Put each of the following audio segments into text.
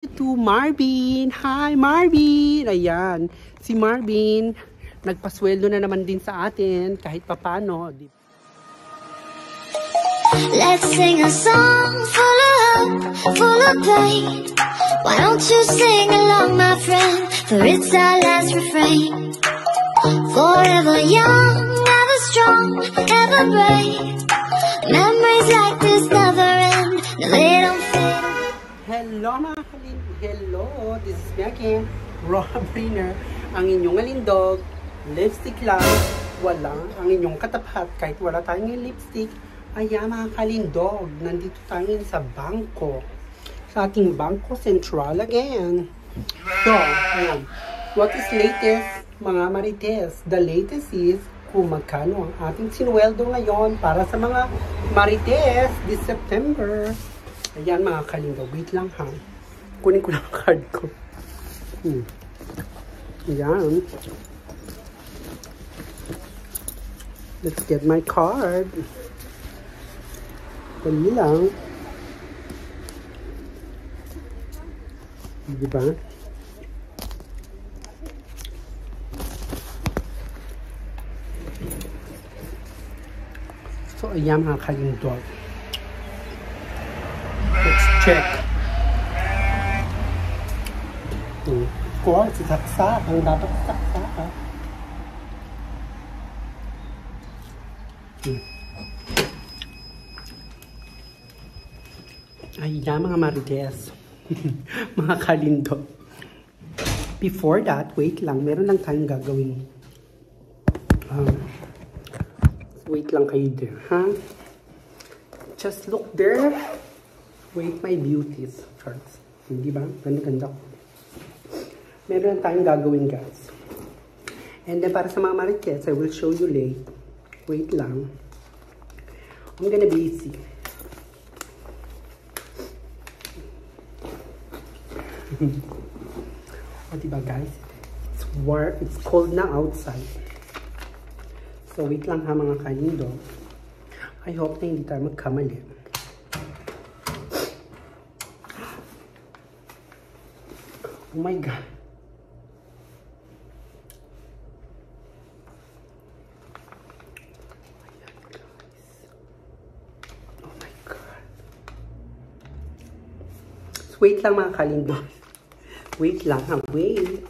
To Marvin. Hi, Marvin! Ayan, si Marvin, nagpasweldo na naman din sa atin kahit papano. Let's sing a song full of hope, full of pain. Why don't you sing along, my friend? For it's our last refrain. Forever young, ever strong, ever brave. Memories like this never end. No, they don't fade. Hello mga kalindog. Hello, this is me again, Roa Briner, ang inyong alindog. Lipstick lang, walang ang inyong katapat kahit wala tayong lipstick. Ayan mga kalindog, nandito tayo sa bangko. Sa ating Bangko Sentral again. So, ayan. What is latest mga marites? The latest is kung magkano ang ating sinuweldo ngayon para sa mga marites this September. Ayan mga kalindog, wait lang ha. Kunin ko lang ang card ko. Ayan. Let's get my card. Dali lang. Diba? So, ayan mga kalindog. Let's check. Of course, saksak. Ang dapat saksak. Ayan mga marites. Mga kalindog. Before that, wait lang. Meron lang tayong gagawin. Wait lang kayo there, ha? Just look there. Wait my beauties first. Hindi ba? Ganda-ganda ko. Meron lang tayong gagawin, guys. And then, para sa mga marites, I will show you late. Wait lang. I'm gonna be easy. O diba guys, it's cold na outside. So wait lang ha mga kalindog. I hope na hindi tayo magkamali. Oh my god. Oh my god. So, wait lang mga kalindog. Wait lang ha, wait.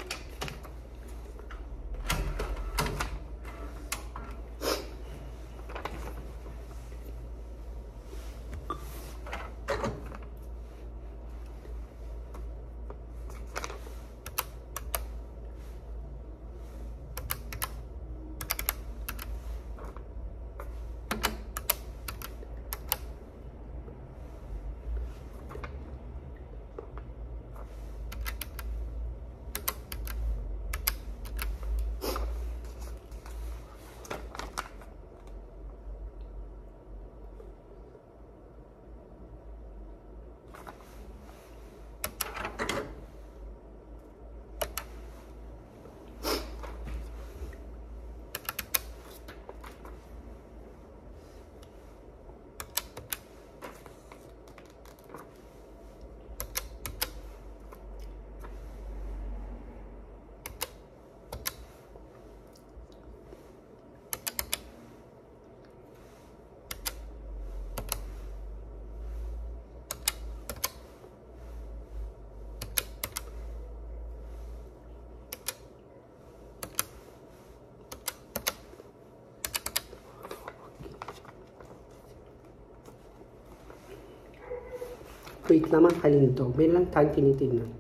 Wait naman kalindog. May lang tayong tinitingnan.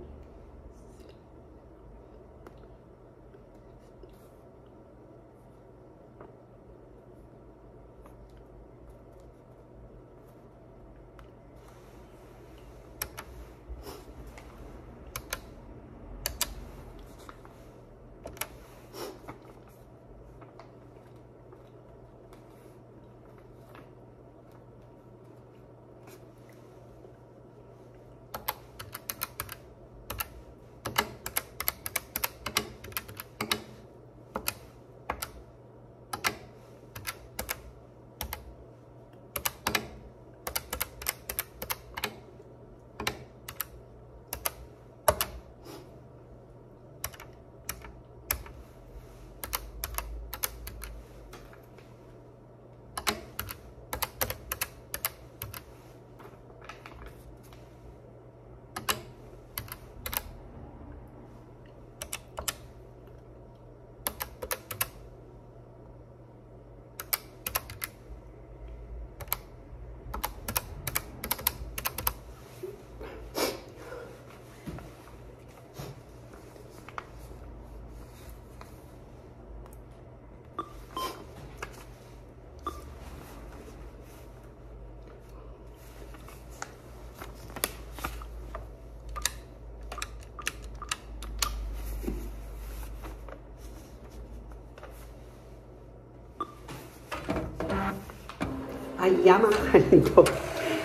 Ayan mga kalindog.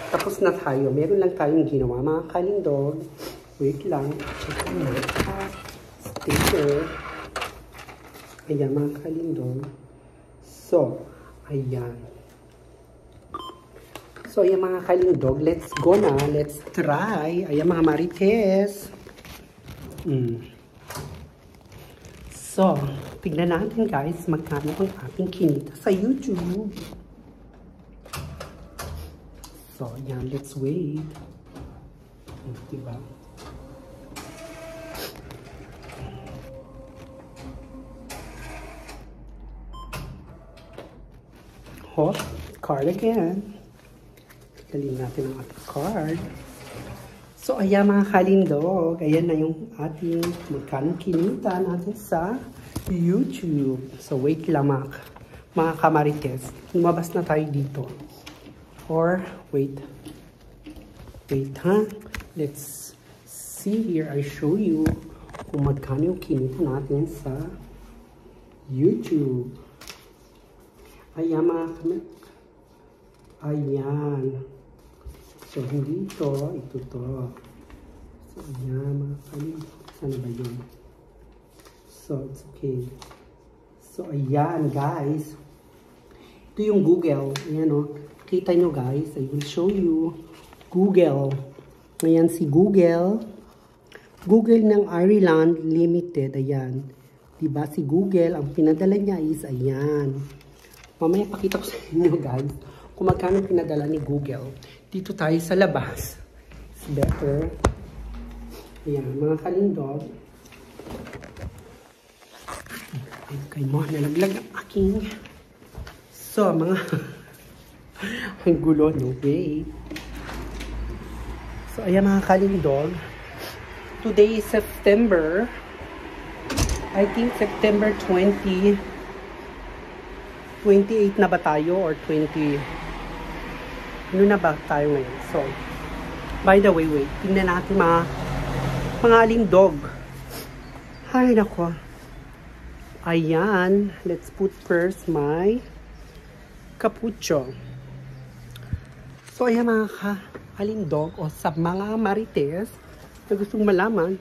Tapos na tayo. Meron lang tayong ginawa mga kalindog. Wait lang. Check mo. Sticker. Ayan mga kalindog. So, ayan. So, ayan mga kalindog. Let's go na. Let's try. Ayan mga marites. So, tignan natin guys magkano ang ating kinita sa YouTube. So, yan. Let's wait. Diba? Hot card again. Dalhin natin ang ating card. So, ayan mga kalindog. Ayan na yung ating magkano kinita natin sa YouTube. So, wait lang mga kamarites. Lumabas na tayo dito. Or, wait. Wait, ha? Let's see here. I show you kung magkano yung kinita natin sa YouTube. Ayan, mga kamarites. Ayan. So, hindi ito. Ito to. So, ayan, mga kamarites. Sana ba yun? So, it's okay. So, ayan, guys. Ito yung Google. Ayan, o. Kita nyo guys, I will show you Google. Ayan si Google. Google ng Ireland Limited. Ayan. Diba si Google, ang pinadala niya is ayan. Mamaya pakita ko sa inyo guys kung magkano pinadala ni Google. Dito tayo sa labas. It's better. Ayan, mga kalindog. Okay mo, nalaglag ang aking. So, mga ang gulo, no way. So, ayan mga kalindog. Today is September. I think September 20. 28 na ba tayo? Or 20? Ano na ba tayo ngayon? So, by the way, wait. Tingnan natin mga alindog. Ay, nako. Ayan. Let's put first my capucho. So, ayan mga ka-alindog o sa mga marites na gustong malaman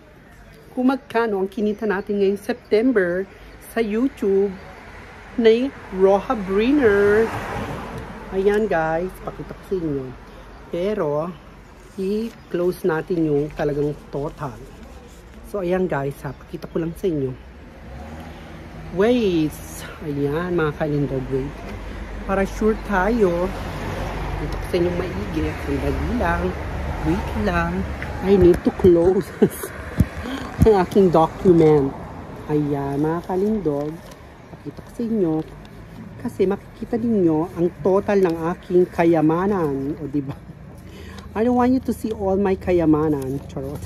kung magkano ang kinita natin ngayong September sa YouTube ni Roha Briner. Ayan guys, pakita ko sa inyo. Pero, i-close natin yung talagang total. So, ayan guys, pakita ko lang sa inyo. Wait. Ayan mga ka-alindog, wait. Para sure tayo. Ito kasi yung maigi. Sandali lang. Wait lang. I need to close ang aking document. Ayan, mga kalindog. Pakita ko sa inyo. Kasi makikita ninyo ang total ng aking kayamanan. O diba? I don't want you to see all my kayamanan. Charot.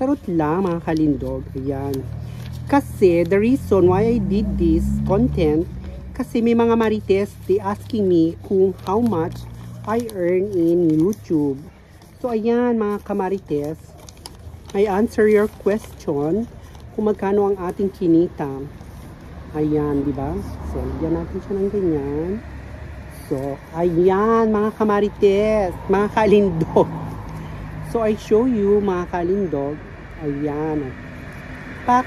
Charot lang, mga kalindog. Ayan. Kasi the reason why I did this content, kasi may mga marites, they asking me kung how much I earn in YouTube. So, ayan mga kamarites, I answer your question kung magkano ang ating kinita. Ayan, di ba? So, lagyan natin siya ng ganyan. So, ayan mga kamarites, mga kalindog. So, I show you mga kalindog. Ayan. Pak.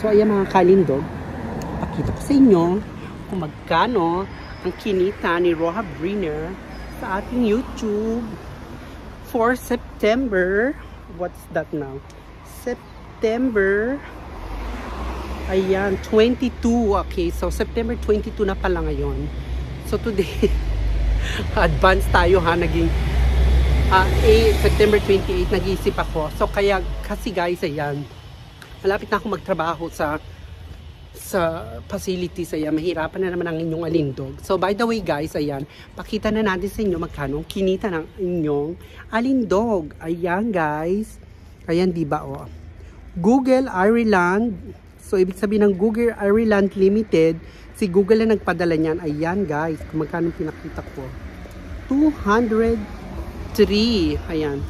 So, ayan mga kalindog. Pakita ko sa inyo kung magkano ang kinita ni Roha Briner sa ating YouTube for September. What's that now? September. Ayan, 22. Okay, so September 22 na pala ngayon. So today, advance tayo ha, naging September 28, nag-iisip ako. So kaya, kasi guys, ayan, malapit na ako magtrabaho sa facilities. Ayan, mahirapan na naman ang inyong alindog. So, by the way guys, ayan, pakita na natin sa inyo magkano kinita ng inyong alindog. Ayan guys. Ayan, diba o. Google Ireland. So, ibig sabihin ng Google Ireland Limited, si Google na nagpadala niyan. Ayan guys, kung magkano pinakita ko. 203. Ayan.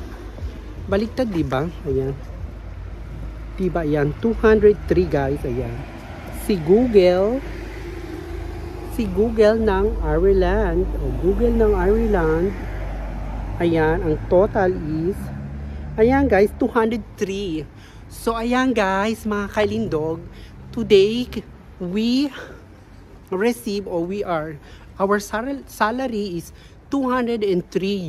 Baliktad, diba? Ayan. Diba, ayan. 203 guys. Ayan. Si Google si Google ng Ireland. O, Google ng Ireland. Ayan, ang total is, ayan guys, 203. So, ayan guys, mga kalindog, today, we receive, or our salary is 203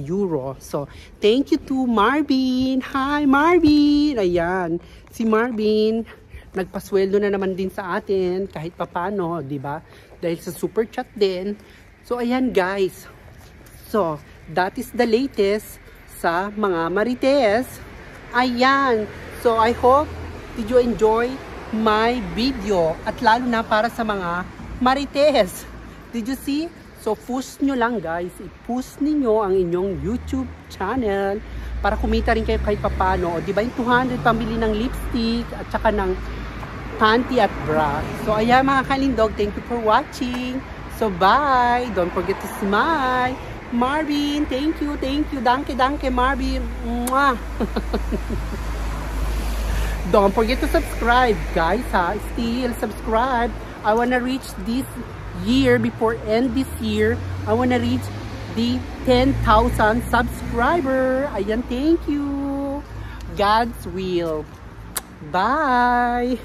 euro. So, thank you to Marvin. Hi, Marvin! Ayan, si Marvin, nagpasweldo na naman din sa atin, kahit papano, di ba? Dahil sa super chat din. So, ayan guys. So, that is the latest sa mga Marites. Ayan. So, I hope did you enjoy my video. At lalo na para sa mga Marites. Did you see? So, push nyo lang guys. I-push ninyo ang inyong YouTube channel para kumita rin kayo kahit papano. O, diba yung 200 pambili ng lipstick at saka ng panty at bra. So, ayan mga kalindog. Thank you for watching. So, bye. Don't forget to smile. Marvin, thank you. Danke, Marvin. Mwah. Don't forget to subscribe, guys, ha? Still subscribe. I wanna reach this year, before end this year, I wanna reach the 10,000 subscriber. Ayan, thank you. God's will. Bye.